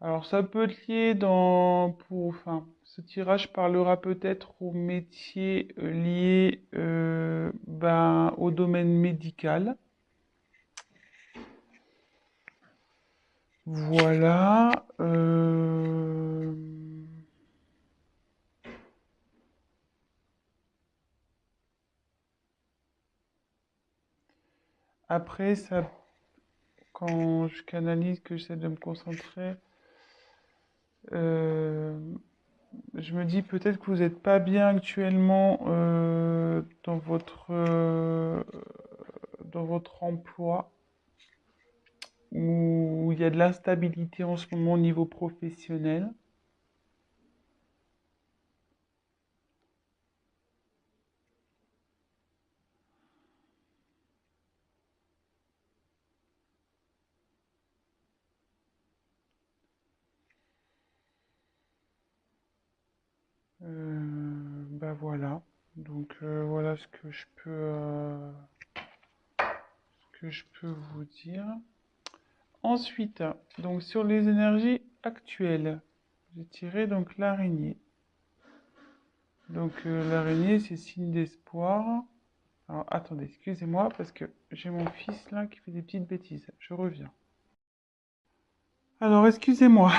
Alors ça peut être lié enfin, ce tirage parlera peut-être aux métiers liés au domaine médical. Voilà. Après, ça, quand je canalise, que j'essaie de me concentrer, euh, je me dis peut-être que vous n'êtes pas bien actuellement dans votre emploi, où il y a de l'instabilité en ce moment au niveau professionnel. Bah voilà. Donc voilà ce que je peux vous dire. Ensuite, donc sur les énergies actuelles, j'ai tiré donc l'araignée. Donc l'araignée, c'est signe d'espoir. Alors attendez, excusez-moi parce que j'ai mon fils là qui fait des petites bêtises. Je reviens. Alors excusez-moi,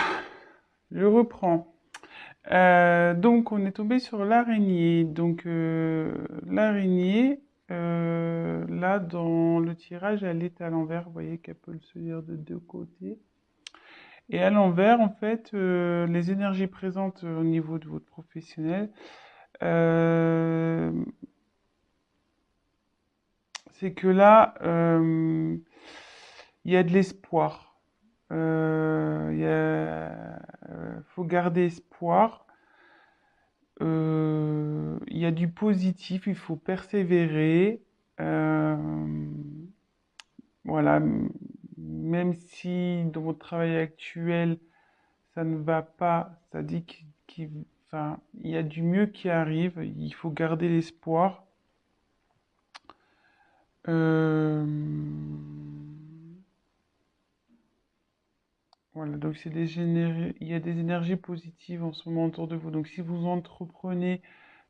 je reprends. Donc on est tombé sur l'araignée. Donc l'araignée, là dans le tirage, elle est à l'envers. Vous voyez qu'elle peut se lire de deux côtés. Et à l'envers, en fait, les énergies présentes au niveau de votre professionnel, euh, c'est que là, il y a de l'espoir. Faut garder espoir. Il y a du positif, il faut persévérer. Euh, voilà, même si dans votre travail actuel, ça ne va pas, ça dit enfin, il y a du mieux qui arrive, il faut garder l'espoir. Euh, voilà, donc il y a des énergies positives en ce moment autour de vous. Donc si vous entreprenez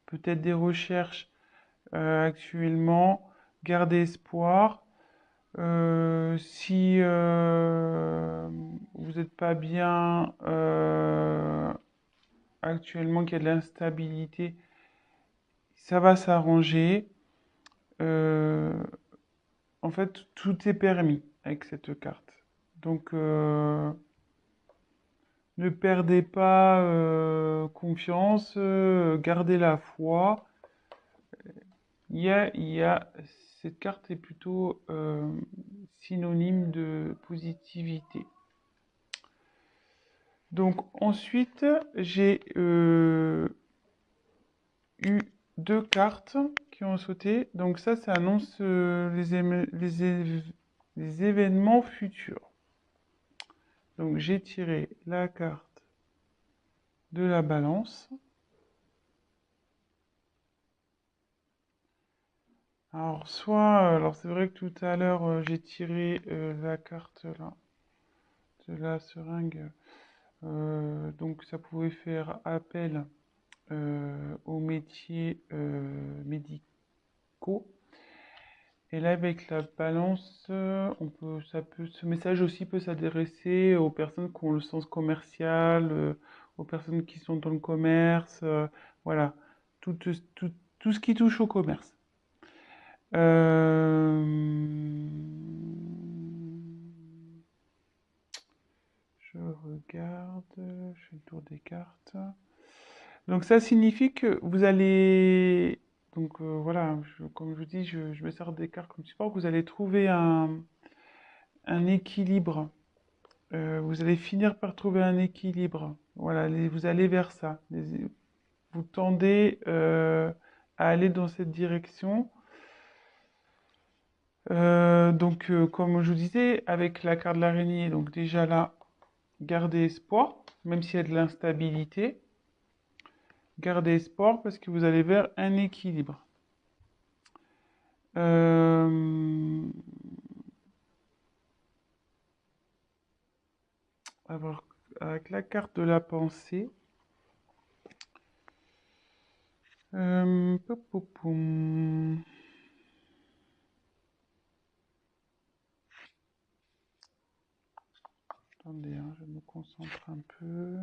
peut-être des recherches actuellement, gardez espoir. Si vous n'êtes pas bien actuellement, qu'il y a de l'instabilité, ça va s'arranger. Euh, En fait, tout est permis avec cette carte. Donc, ne perdez pas confiance, gardez la foi. Il y a, cette carte est plutôt synonyme de positivité. Donc ensuite, j'ai eu deux cartes qui ont sauté. Donc ça annonce les événements futurs. Donc j'ai tiré la carte de la balance. Alors c'est vrai que tout à l'heure j'ai tiré la carte là de la seringue. Donc ça pouvait faire appel aux métiers médicaux. Et là, avec la balance, ce message aussi peut s'adresser aux personnes qui ont le sens commercial, aux personnes qui sont dans le commerce, voilà, tout, tout, tout, tout ce qui touche au commerce. Euh, je regarde, je fais le tour des cartes. Donc ça signifie que vous allez, donc voilà, comme je vous dis, je me sers des cartes comme support, que vous allez trouver un équilibre. Vous allez finir par trouver un équilibre. Voilà, vous allez vers ça. Vous tendez à aller dans cette direction. Donc, comme je vous disais, avec la carte de l'araignée, donc déjà là, gardez espoir, même s'il y a de l'instabilité. Gardez espoir parce que vous allez vers un équilibre. Euh, avec la carte de la pensée. Pop, pop, pom. Attendez, hein, je me concentre un peu.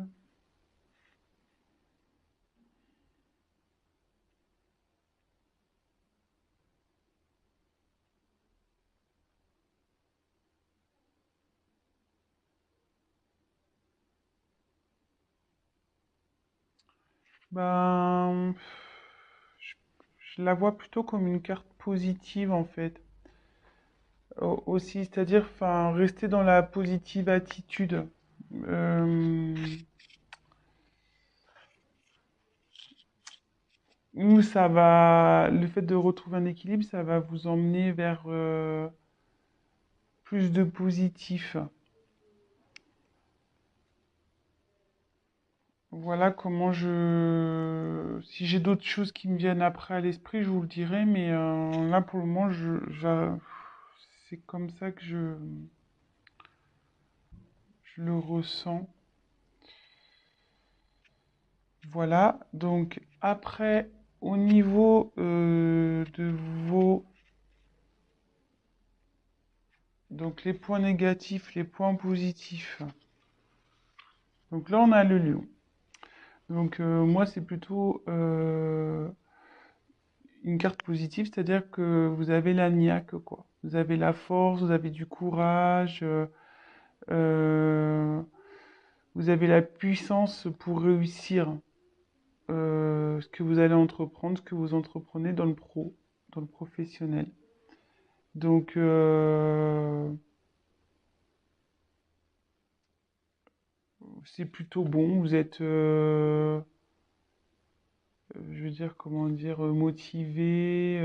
Ben, je, je la vois plutôt comme une carte positive en fait. Aussi, c'est-à-dire, enfin, rester dans la positive attitude. Euh, Où ça va, le fait de retrouver un équilibre, ça va vous emmener vers plus de positif. Voilà comment je... Si j'ai d'autres choses qui me viennent après à l'esprit, je vous le dirai, mais là pour le moment, c'est comme ça que je le ressens. Voilà, donc après, au niveau de vos... Donc les points négatifs, les points positifs. Donc là, on a le lion. Donc moi, c'est plutôt une carte positive, c'est-à-dire que vous avez la niaque, quoi. Vous avez la force, vous avez du courage, euh, vous avez la puissance pour réussir ce que vous allez entreprendre, ce que vous entreprenez dans le pro, dans le professionnel. Donc, c'est plutôt bon. Vous êtes, je veux dire, comment dire, motivé.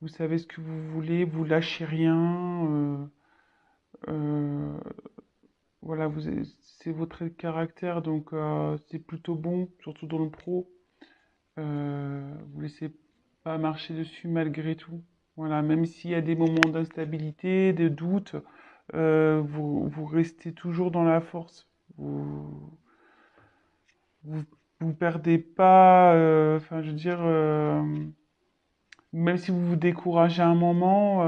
Vous savez ce que vous voulez. Vous lâchez rien. Euh, voilà, c'est votre trait de caractère, donc c'est plutôt bon, surtout dans le pro. Vous laissez pas marcher dessus malgré tout. Voilà, même s'il y a des moments d'instabilité, de doute, vous restez toujours dans la force. Vous, vous perdez pas, enfin, je veux dire, même si vous vous découragez à un moment,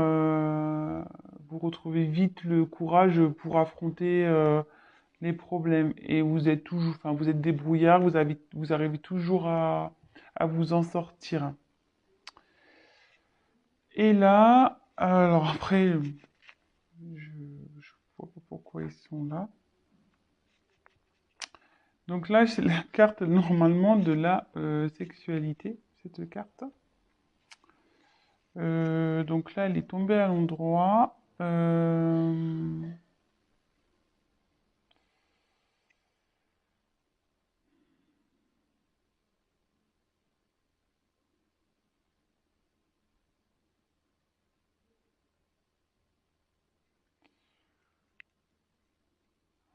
vous retrouvez vite le courage pour affronter les problèmes. Et vous êtes toujours, enfin, vous êtes débrouillard, vous arrivez toujours à vous en sortir. Et là, alors après, je vois pas pourquoi ils sont là. Donc là, c'est la carte normalement de la sexualité, cette carte. Donc là, elle est tombée à l'endroit.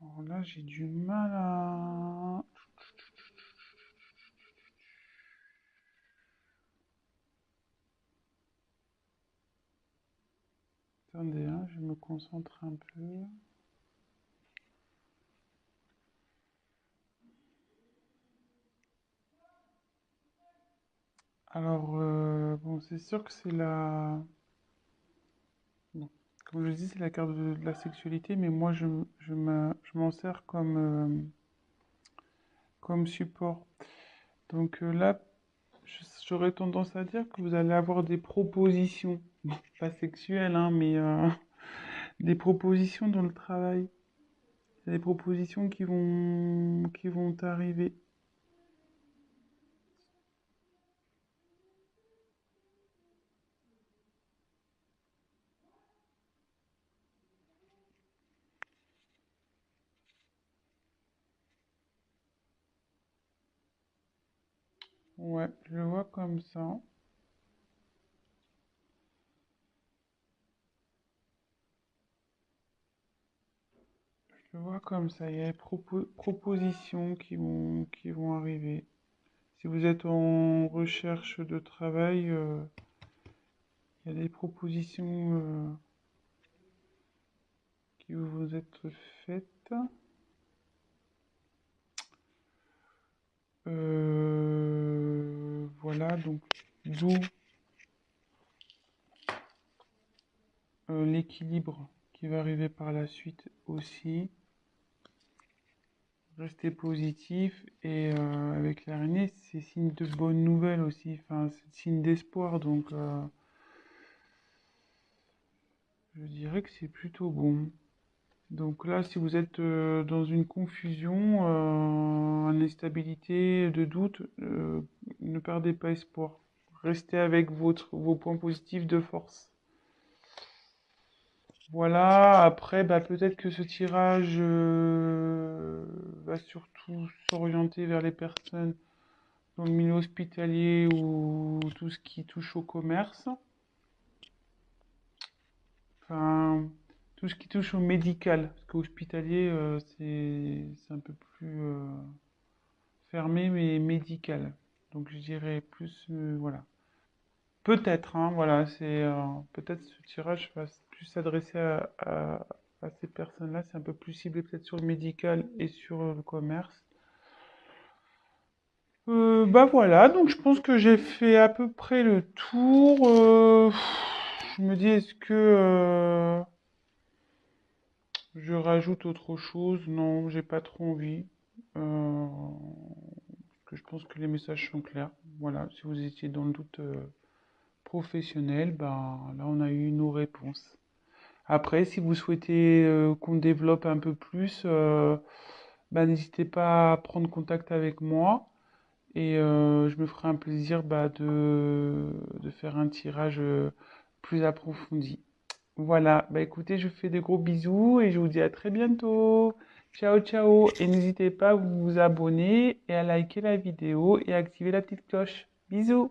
Alors là, j'ai du mal à... Attendez, hein, je me concentre un peu. Alors, bon, c'est sûr que c'est la... Bon, comme je dis, c'est la carte de la sexualité, mais moi, je m'en sers comme support. Donc là, j'aurais tendance à dire que vous allez avoir des propositions, bon, pas sexuelles, hein, mais des propositions dans le travail. Il y a des propositions qui vont arriver. Ouais, je le vois comme ça. Je le vois comme ça. Il y a des propositions qui vont arriver. Si vous êtes en recherche de travail, il y a des propositions qui vont vous être faites. Voilà, donc d'où l'équilibre qui va arriver par la suite aussi. Rester positif et avec l'araignée, c'est signe de bonnes nouvelles aussi, enfin, c'est signe d'espoir, donc je dirais que c'est plutôt bon. Donc là, si vous êtes dans une confusion, en instabilité, de doute, ne perdez pas espoir. Restez avec vos points positifs de force. Voilà, après, bah, peut-être que ce tirage va surtout s'orienter vers les personnes dans le milieu hospitalier ou tout ce qui touche au commerce. Enfin, tout ce qui touche au médical. Parce qu'hospitalier, c'est un peu plus fermé, mais médical. Donc je dirais plus, voilà. Peut-être, hein, voilà, peut-être ce tirage va plus s'adresser à ces personnes-là. C'est un peu plus ciblé peut-être sur le médical et sur le commerce. Bah voilà, donc je pense que j'ai fait à peu près le tour. Je me dis, est-ce que je rajoute autre chose? Non, j'ai pas trop envie. Parce que je pense que les messages sont clairs. Voilà, si vous étiez dans le doute professionnel, ben là on a eu nos réponses. Après, si vous souhaitez qu'on développe un peu plus, bah, n'hésitez pas à prendre contact avec moi. Et je me ferai un plaisir bah, de faire un tirage plus approfondi. Voilà, bah écoutez, je vous fais de gros bisous et je vous dis à très bientôt. Ciao, ciao. Et n'hésitez pas à vous abonner et à liker la vidéo et à activer la petite cloche. Bisous.